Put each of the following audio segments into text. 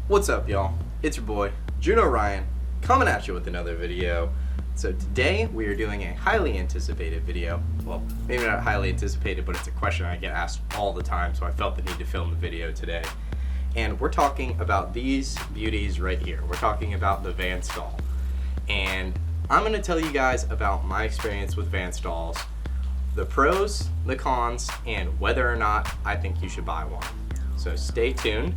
What's up, y'all? It's your boy, Juno Ryan, coming at you with another video. So today we are doing a highly anticipated video. Well, maybe not highly anticipated, but it's a question I get asked all the time, so I felt the need to film the video today. And we're talking about these beauties right here. We're talking about the Van Staal. And I'm going to tell you guys about my experience with Van Staals, the pros, the cons, and whether or not I think you should buy one. So stay tuned.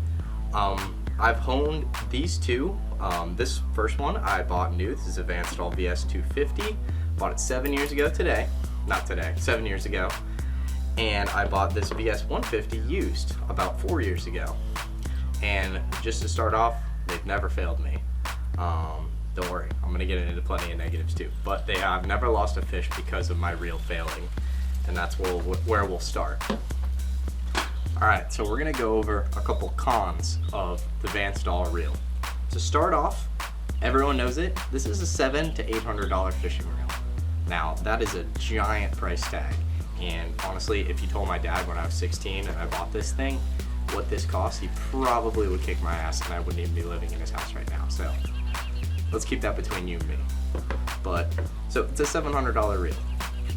I've honed these two. This first one I bought new. This is a Van Staal VS 250. Bought it 7 years ago today. Not today, 7 years ago. And I bought this VS 150 used about 4 years ago. And just to start off, they've never failed me. Don't worry, I'm gonna get into plenty of negatives too. But I've never lost a fish because of my reel failing. And that's where we'll start. Alright, so we're gonna go over a couple cons of the Van Staal reel. To start off, everyone knows it, this is a $700 to $800 fishing reel. Now, that is a giant price tag. And honestly, if you told my dad when I was 16 and I bought this thing, what this cost, he probably would kick my ass and I wouldn't even be living in his house right now. So, let's keep that between you and me. So it's a $700 reel.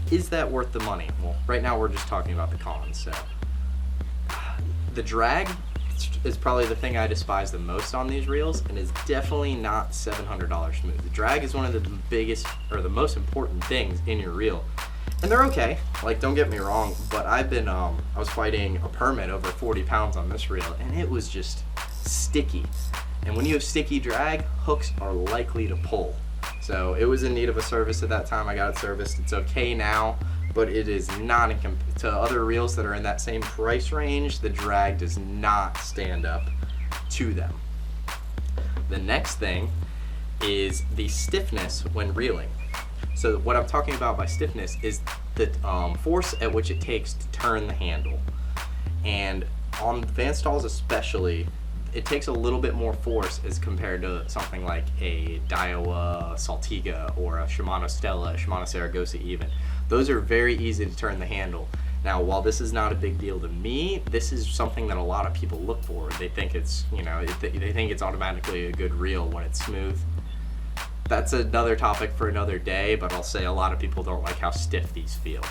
Is that worth the money? Well, right now we're just talking about the cons, so. The drag is probably the thing I despise the most on these reels, and is definitely not $700 smooth. The drag is one of the biggest, or the most important things in your reel. And they're okay, like don't get me wrong, but I was fighting a permit over 40 pounds on this reel, and it was just sticky. And when you have sticky drag, hooks are likely to pull. So it was in need of a service at that time. I got it serviced. It's okay now, but it is not to other reels that are in that same price range. The drag does not stand up to them. The next thing is the stiffness when reeling. So what I'm talking about by stiffness is the force at which it takes to turn the handle. And on Van Staals especially, it takes a little bit more force as compared to something like a Daiwa Saltiga or a Shimano Stella, a Shimano Saragosa even. Those are very easy to turn the handle. Now, while this is not a big deal to me, this is something that a lot of people look for. They think it's, they think it's automatically a good reel when it's smooth. That's another topic for another day, but I'll say a lot of people don't like how stiff these feel.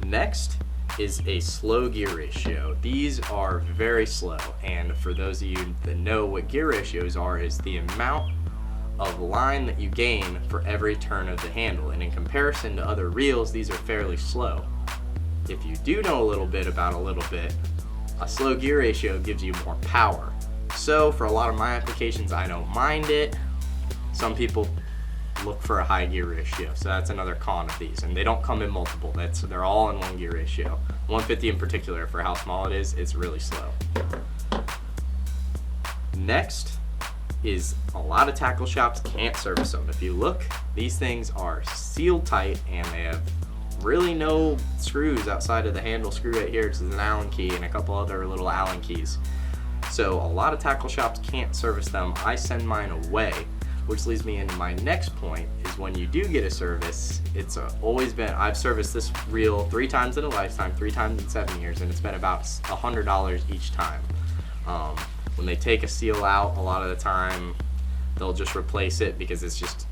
Next is a slow gear ratio. These are very slow, and for those of you that know what gear ratios are, is the amount of line that you gain for every turn of the handle, and in comparison to other reels, these are fairly slow. If you do know a little bit about a little bit, a slow gear ratio gives you more power. So for a lot of my applications, I don't mind it. Some people look for a high gear ratio, so that's another con of these, and they don't come in multiple. They're all in one gear ratio. 150 in particular, for how small it is, it's really slow. Next is a lot of tackle shops can't service them. If you look, these things are sealed tight and they have really no screws outside of the handle screw right here. It's an Allen key and a couple other little Allen keys. So a lot of tackle shops can't service them. I send mine away, which leads me into my next point, is when you do get a service, it's always been, I've serviced this reel 3 times in a lifetime, 3 times in 7 years, and it's been about $100 each time. When they take a seal out, a lot of the time, they'll just replace it because it's just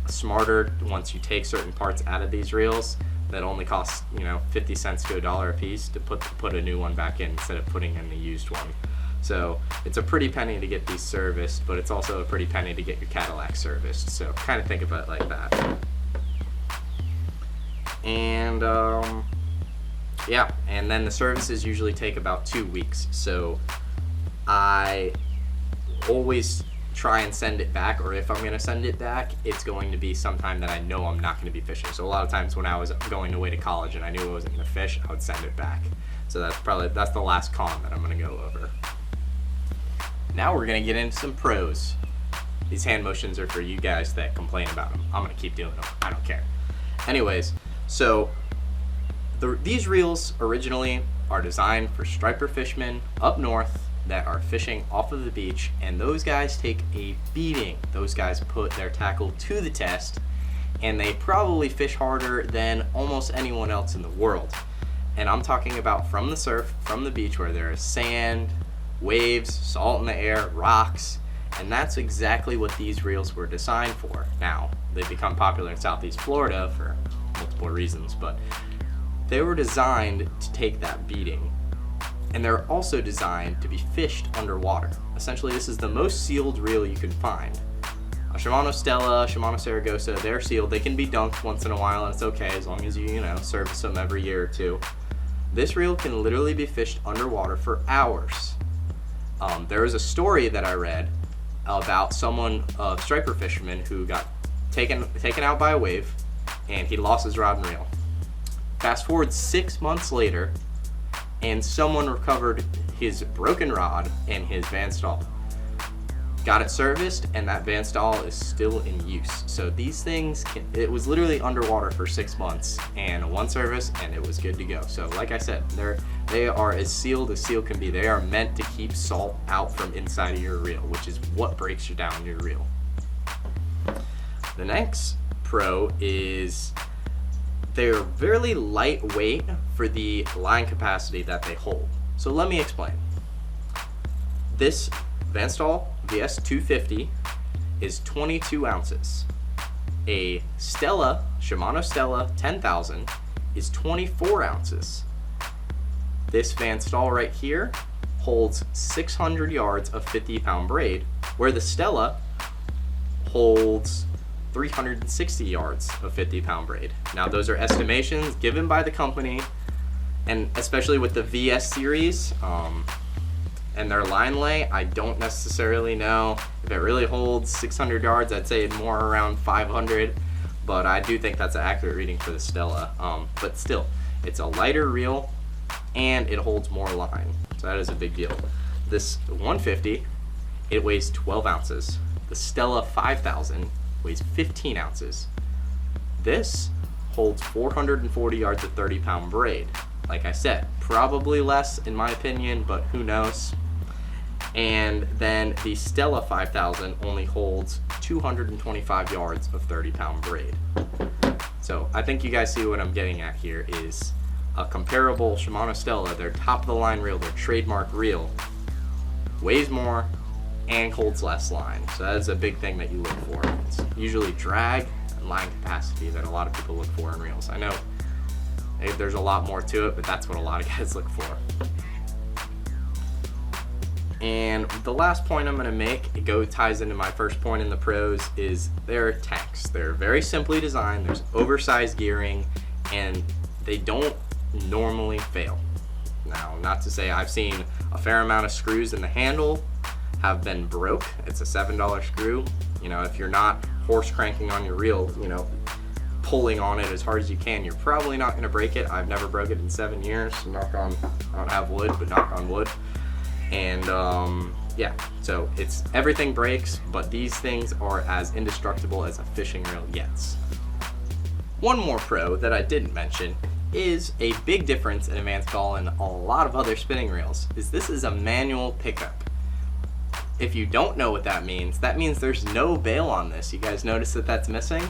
smarter once you take certain parts out of these reels that only cost 50 cents to $1 a piece to put a new one back in instead of putting in the used one. So it's a pretty penny to get these serviced, but it's also a pretty penny to get your Cadillac serviced. So kind of think of it like that. And yeah, and then the services usually take about 2 weeks. So I always try and send it back, or if I'm going to send it back, it's going to be sometime that I know I'm not going to be fishing. So a lot of times when I was going away to college and I knew I wasn't going to fish, I would send it back. So that's the last con that I'm going to go over. Now we're going to get into some pros. These hand motions are for you guys that complain about them. I'm going to keep doing them. I don't care. Anyways, so these reels originally are designed for striper fishermen up north that are fishing off of the beach, and those guys take a beating. Those guys put their tackle to the test, and they probably fish harder than almost anyone else in the world. And I'm talking about from the surf, from the beach where there is sand, waves, salt in the air, rocks, and that's exactly what these reels were designed for. Now, they've become popular in Southeast Florida for multiple reasons, but they were designed to take that beating. And they're also designed to be fished underwater. Essentially, this is the most sealed reel you can find. A Shimano Stella, Shimano Saragossa, they're sealed. They can be dunked once in a while, and it's okay as long as you service them every year or two. This reel can literally be fished underwater for hours. There was a story that I read about someone, a striper fisherman, who got taken out by a wave, and he lost his rod and reel. Fast forward 6 months later, and someone recovered his broken rod and his Van Staal. Got it serviced, and that Van Staal is still in use. So these things, it was literally underwater for 6 months, and one service, and it was good to go. So like I said, they are as sealed can be. They are meant to keep salt out from inside of your reel, which is what breaks you down your reel. The next pro is they're very lightweight for the line capacity that they hold. So let me explain. This Van Staal VS 250 is 22 ounces. A Stella, Shimano Stella 10,000 is 24 ounces. This Van Staal right here holds 600 yards of 50-pound braid, where the Stella holds 360 yards of 50-pound braid. Now those are estimations given by the company, and especially with the VS series and their line lay, I don't necessarily know if it really holds 600 yards. I'd say more around 500, but I do think that's an accurate reading for the Stella. But still, it's a lighter reel and it holds more line, so that is a big deal. This 150, it weighs 12 ounces. The Stella 5000 weighs 15 ounces. This holds 440 yards of 30-pound braid. Like I said, probably less in my opinion, but who knows. And then the Stella 5000 only holds 225 yards of 30-pound braid. So I think you guys see what I'm getting at here is a comparable Shimano Stella, their top-of-the-line reel, their trademark reel, weighs more and holds less line. So that is a big thing that you look for. It's usually drag and line capacity that a lot of people look for in reels. I know there's a lot more to it, but that's what a lot of guys look for. And the last point I'm going to make, it ties into my first point in the pros, is their tanks. They're very simply designed. There's oversized gearing, and they don't normally fail. Now, not to say I've seen a fair amount of screws in the handle have been broke. It's a $7 screw. If you're not horse cranking on your reel, pulling on it as hard as you can, you're probably not going to break it. I've never broke it in 7 years. I don't have wood, but knock on wood. And yeah, so everything breaks, but these things are as indestructible as a fishing reel gets. One more pro that I didn't mention is a big difference in a Van Staal and a lot of other spinning reels is this is a manual pickup. If you don't know what that means there's no bail on this. You guys notice that that's missing?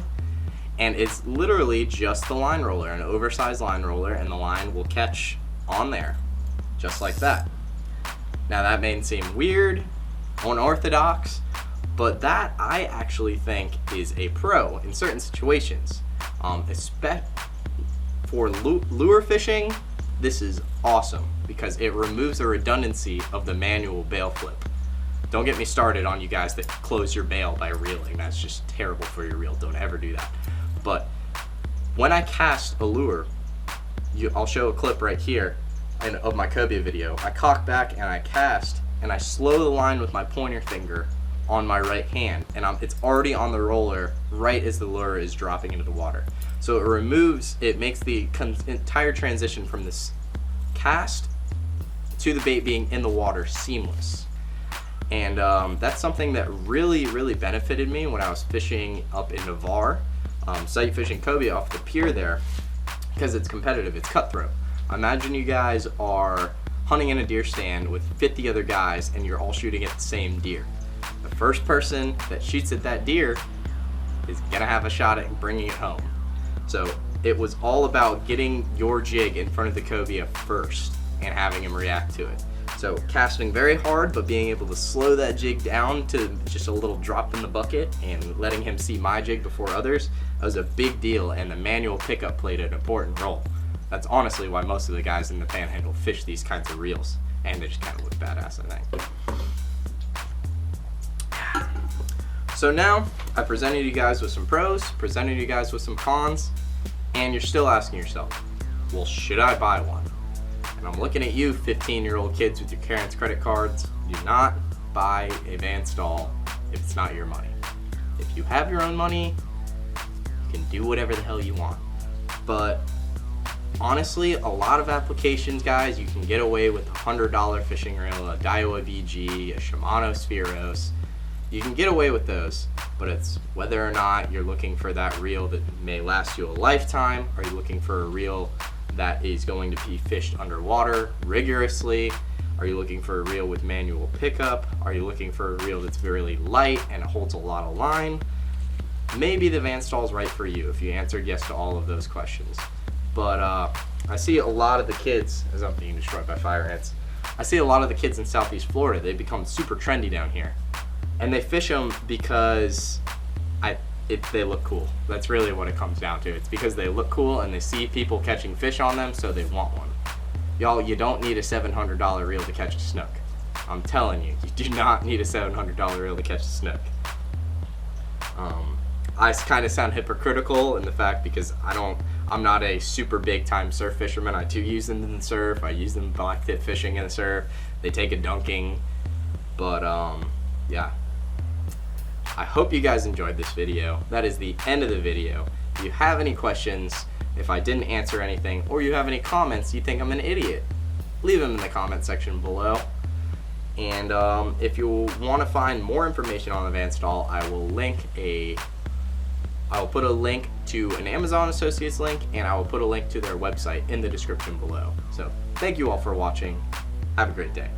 And it's literally just the line roller, an oversized line roller, and the line will catch on there, just like that. Now that may seem weird, unorthodox, but that I actually think is a pro in certain situations. For lure fishing, this is awesome because it removes the redundancy of the manual bail flip. Don't get me started on you guys that close your bail by reeling. That's just terrible for your reel. Don't ever do that. But when I cast a lure, I'll show a clip right here of my cobia video. I cock back and I cast and I slow the line with my pointer finger on my right hand, and it's already on the roller right as the lure is dropping into the water. So it makes the entire transition from this cast to the bait being in the water seamless. And that's something that really benefited me when I was fishing up in Navarre, sight fishing cobia off the pier there, because it's competitive, it's cutthroat. Imagine you guys are hunting in a deer stand with 50 other guys and you're all shooting at the same deer. The first person that shoots at that deer is gonna have a shot at bringing it home. So it was all about getting your jig in front of the cobia first and having him react to it. So casting very hard, but being able to slow that jig down to just a little drop in the bucket and letting him see my jig before others, that was a big deal, and the manual pickup played an important role. That's honestly why most of the guys in the Panhandle fish these kinds of reels, and they just kind of look badass, I think. So now, I presented you guys with some pros, presented you guys with some cons, and you're still asking yourself, well, should I buy one? And I'm looking at you 15-year-old kids with your parents' credit cards. Do not buy a Van Staal if it's not your money. If you have your own money, you can do whatever the hell you want. But honestly, a lot of applications, guys, you can get away with a $100 fishing reel, a Daiwa VG, a Shimano Spheros. You can get away with those, but it's whether or not you're looking for that reel that may last you a lifetime. Are you looking for a reel that is going to be fished underwater rigorously? Are you looking for a reel with manual pickup? Are you looking for a reel that's very light and holds a lot of line? Maybe the Van Staal is right for you if you answered yes to all of those questions. But I see a lot of the kids, as I'm being destroyed by fire ants, I see a lot of the kids in Southeast Florida, they become super trendy down here. And they fish them because they look cool. That's really what it comes down to. It's because they look cool and they see people catching fish on them, so they want one. Y'all, you don't need a $700 reel to catch a snook. I'm telling you, you do not need a $700 reel to catch a snook. I kind of sound hypocritical in the fact because I'm not a super big time surf fisherman. I do use them in the surf. I use them black tip fishing in the surf. They take a dunking, but yeah. I hope you guys enjoyed this video. That is the end of the video. If you have any questions, if I didn't answer anything, or you have any comments, you think I'm an idiot, leave them in the comment section below. And if you want to find more information on the Van Staal, I will put a link to an Amazon Associates link, and I will put a link to their website in the description below. So thank you all for watching. Have a great day.